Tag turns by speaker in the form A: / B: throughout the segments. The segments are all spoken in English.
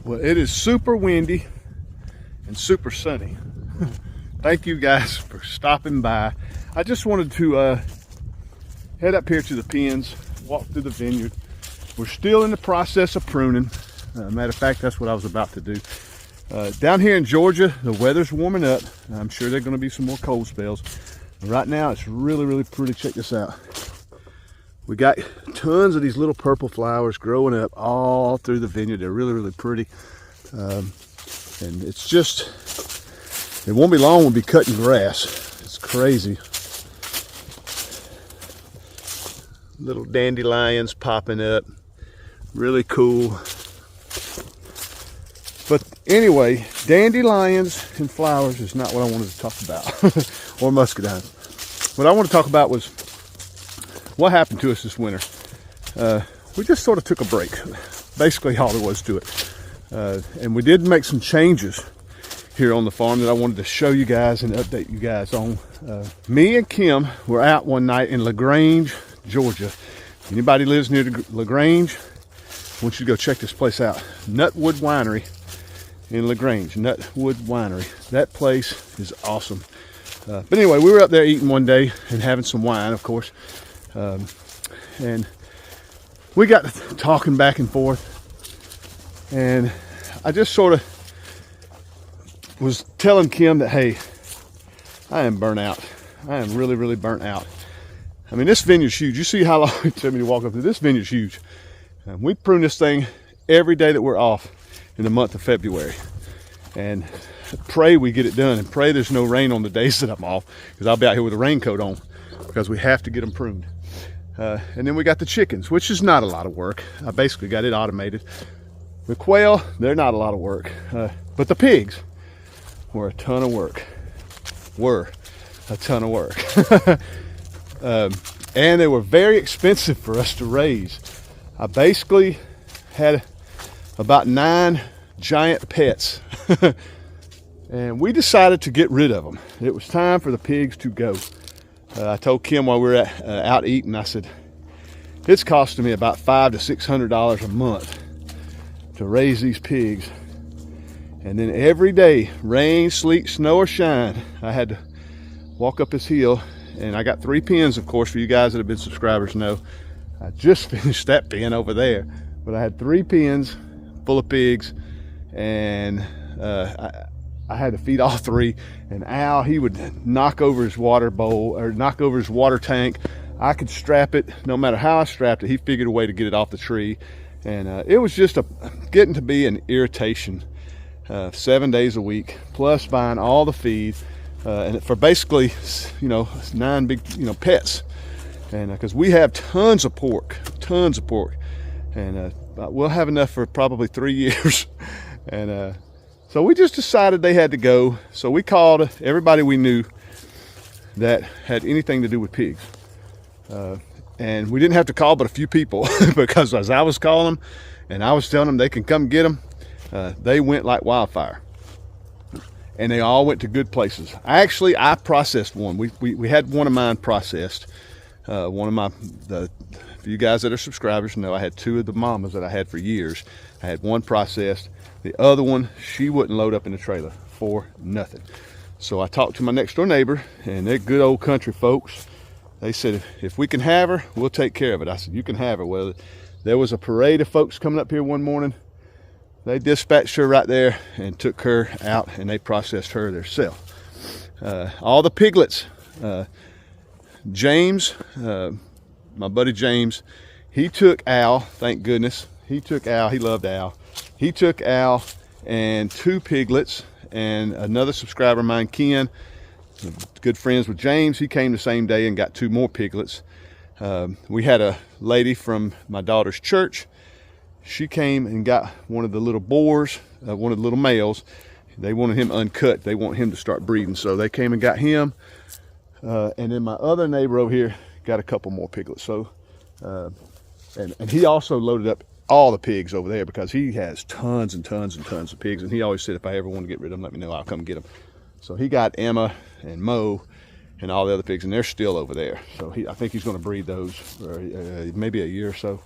A: Well, it is super windy and super sunny. Thank you guys for stopping by. I just wanted to head up here to the pens, walk through the vineyard. We're still in the process of pruning. Matter of fact, that's what I was about to do. Down here in Georgia, the weather's warming up. I'm sure there are going to be some more cold spells. Right now, it's really, really pretty. Check this out. We got tons of these little purple flowers growing up all through the vineyard. They're really, really pretty. And it's just, it won't be long we'll be cutting grass. It's crazy. Little dandelions popping up. Really cool. But anyway, dandelions and flowers is not what I wanted to talk about. Or muscadines. What I want to talk about was what happened to us this winter. We just sort of took a break. Basically all there was to it. And we did make some changes here on the farm that I wanted to show you guys and update you guys on. Me and Kim were out one night in LaGrange, Georgia. Anybody lives near LaGrange, I want you to go check this place out. Nutwood Winery in LaGrange. Nutwood Winery. That place is awesome. But anyway, we were up there eating one day and having some wine, of course. And we got talking back and forth. And I just sort of was telling Kim that, hey, I am burnt out. I am really, really burnt out. I mean, this vineyard's huge. You see how long it took me to walk up to this vineyard's huge. We prune this thing every day that we're off in the month of February. And pray we get it done, and pray there's no rain on the days that I'm off, because I'll be out here with a raincoat on, because we have to get them pruned. And then we got the chickens, which is not a lot of work. I basically got it automated. The quail, they're not a lot of work. But the pigs were a ton of work. And they were very expensive for us to raise. I basically had about 9 giant pets. And we decided to get rid of them. It was time for the pigs to go. I told Kim while we were out eating, I said, it's costing me about $500 to $600 a month to raise these pigs. And then every day, rain, sleet, snow, or shine, I had to walk up this hill. And I got 3 pens, of course, for you guys that have been subscribers know. I just finished that pen over there. But I had 3 pens full of pigs. And I had to feed all 3. And Al, he would knock over his water bowl, or knock over his water tank. I could strap it. No matter how I strapped it, he figured a way to get it off the tree. And it was just getting to be an irritation. 7 days a week, plus buying all the feed. And for basically, 9 big, pets. And because we have tons of pork. And we'll have enough for probably 3 years. And so we just decided they had to go. So we called everybody we knew that had anything to do with pigs. And we didn't have to call but a few people, because as I was calling them and I was telling them they can come get them, they went like wildfire. And they all went to good places. I processed one. We had one of mine processed. For you guys that are subscribers know I had 2 of the mamas that I had for years. I had one processed. The other one, she wouldn't load up in the trailer for nothing. So I talked to my next door neighbor, and they're good old country folks. They said, if we can have her, we'll take care of it. I said, you can have her. Well, there was a parade of folks coming up here one morning. They dispatched her right there and took her out, and they processed her themselves. All the piglets, James, my buddy James, he took Al, thank goodness. He loved Al. He took Al and 2 piglets, and another subscriber of mine, Ken, good friends with James, he came the same day and got 2 more piglets. We had a lady from my daughter's church. She came and got one of the little boars, one of the little males. They wanted him uncut. They want him to start breeding. So they came and got him. And then my other neighbor over here got a couple more piglets. So, and he also loaded up all the pigs over there, because he has tons and tons and tons of pigs. And he always said, if I ever want to get rid of them, let me know, I'll come get them. So he got Emma and Mo and all the other pigs, and they're still over there. So I think he's going to breed those for maybe a year or so.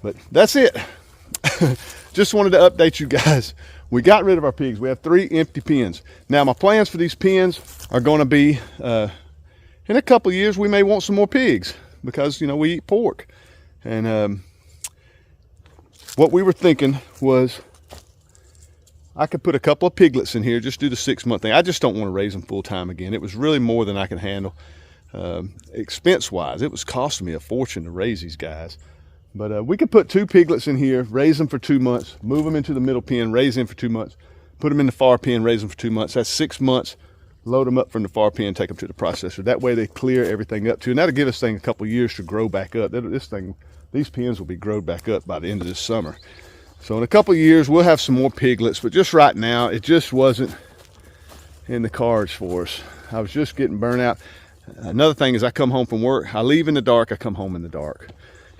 A: But that's it. just wanted to update you guys. We got rid of our pigs. We have 3 empty pens. Now my plans for these pens are going to be, in a couple of years, we may want some more pigs because, you know, we eat pork. And what we were thinking was I could put a couple of piglets in here, just do the 6-month thing. I just don't want to raise them full time again. It was really more than I could handle. Expense wise, it was costing me a fortune to raise these guys. But we could put 2 piglets in here, raise them for 2 months, move them into the middle pen, raise them for 2 months, put them in the far pen, raise them for 2 months. That's 6 months. Load them up from the far pen, take them to the processor. That way they clear everything up too. And that'll give this thing a couple of years to grow back up. These pens will be growed back up by the end of this summer. So in a couple of years, we'll have some more piglets, but just right now, it just wasn't in the cards for us. I was just getting burnt out. Another thing is I come home from work, I leave in the dark, I come home in the dark.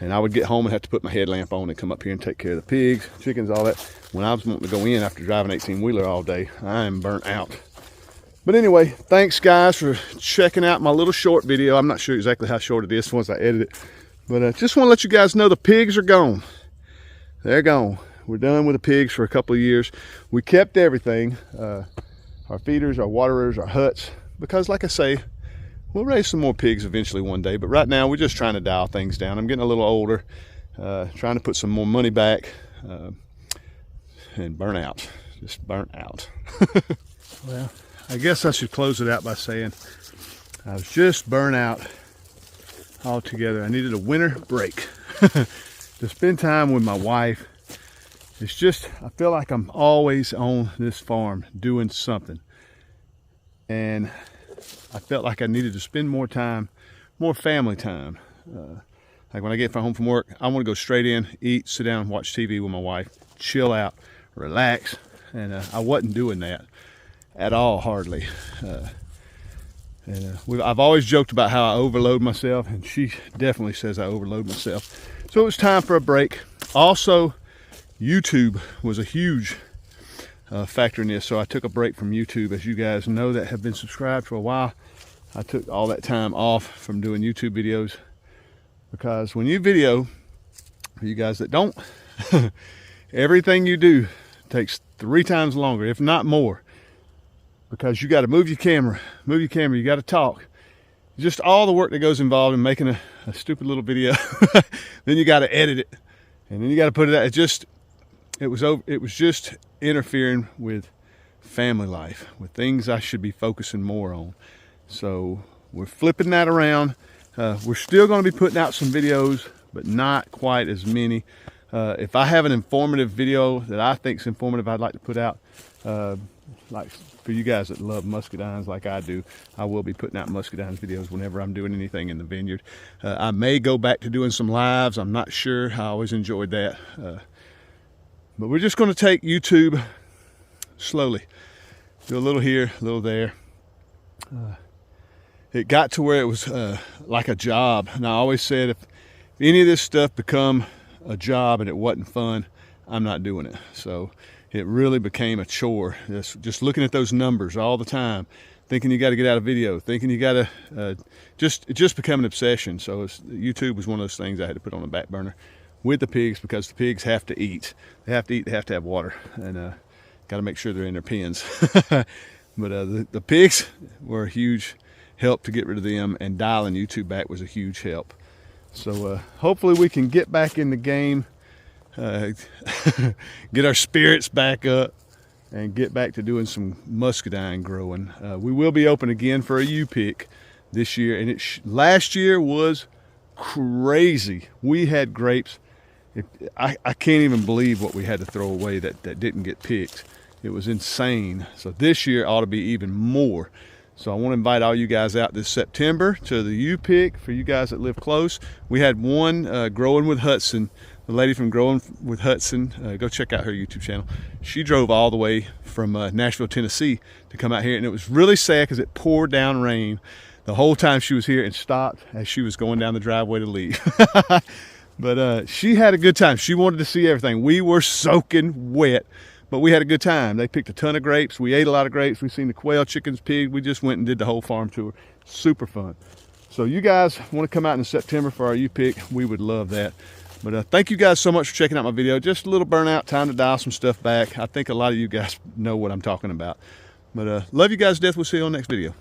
A: And I would get home and have to put my headlamp on and come up here and take care of the pigs, chickens, all that. When I was wanting to go in after driving 18-wheeler all day, I am burnt out. But anyway, thanks guys for checking out my little short video. I'm not sure exactly how short it is once I edit it. But just want to let you guys know the pigs are gone. They're gone. We're done with the pigs for a couple of years. We kept everything, our feeders, our waterers, our huts, because like I say, we'll raise some more pigs eventually one day, but right now we're just trying to dial things down. I'm getting a little older, trying to put some more money back, and burn out, just burnt out. Well, I guess I should close it out by saying I was just burnt out altogether. I needed a winter break to spend time with my wife. It's just, I feel like I'm always on this farm doing something. And I felt like I needed to spend more time, more family time. Like when I get home from work, I want to go straight in, eat, sit down, watch TV with my wife, chill out, relax. And I wasn't doing that at all, hardly. I've always joked about how I overload myself, and she definitely says I overload myself. So it was time for a break. Also, YouTube was a huge factor in this, so I took a break from YouTube. As you guys know that have been subscribed for a while, I took all that time off from doing YouTube videos, because when you video, for you guys that don't, everything you do takes 3 times longer, if not more, because you got to move your camera, you got to talk, just all the work that goes involved in making a stupid little video. Then you got to edit it, and then you got to put it out. It was just interfering with family life, with things I should be focusing more on. So we're flipping that around. We're still going to be putting out some videos, but not quite as many. If I have an informative video that I think is informative, I'd like to put out, like for you guys that love muscadines like I do, I will be putting out muscadines videos whenever I'm doing anything in the vineyard. I may go back to doing some lives. I'm not sure. I always enjoyed that. But we're just going to take YouTube slowly. Do a little here, a little there. It got to where it was like a job. And I always said, if any of this stuff become a job and it wasn't fun, I'm not doing it. So it really became a chore. Just looking at those numbers all the time, thinking you got to get out a video, thinking you got to, it just became an obsession. So YouTube was one of those things I had to put on the back burner with the pigs, because the pigs have to eat. They have to eat, they have to have water, and got to make sure they're in their pens. But the pigs were a huge help to get rid of them, and dialing YouTube back was a huge help. So hopefully we can get back in the game, get our spirits back up, and get back to doing some muscadine growing. We will be open again for a U-pick this year, and last year was crazy. We had grapes. I can't even believe what we had to throw away that didn't get picked. It was insane. So this year ought to be even more. So I want to invite all you guys out this September to the U-pick. For you guys that live close, we had one Growing with Hudson. The lady from Growing with Hudson, go check out her YouTube channel. She drove all the way from Nashville, Tennessee to come out here, and it was really sad because it poured down rain the whole time she was here, and stopped as she was going down the driveway to leave. But she had a good time. She wanted to see everything. We were soaking wet, but we had a good time. They picked a ton of grapes. We ate a lot of grapes. We seen the quail, chickens, pig. We just went and did the whole farm tour. Super fun. So you guys want to come out in September for our U-pick, we would love that. But thank you guys so much for checking out my video. Just a little burnout, time to dial some stuff back. I think a lot of you guys know what I'm talking about. But love you guys to death. We'll see you on the next video.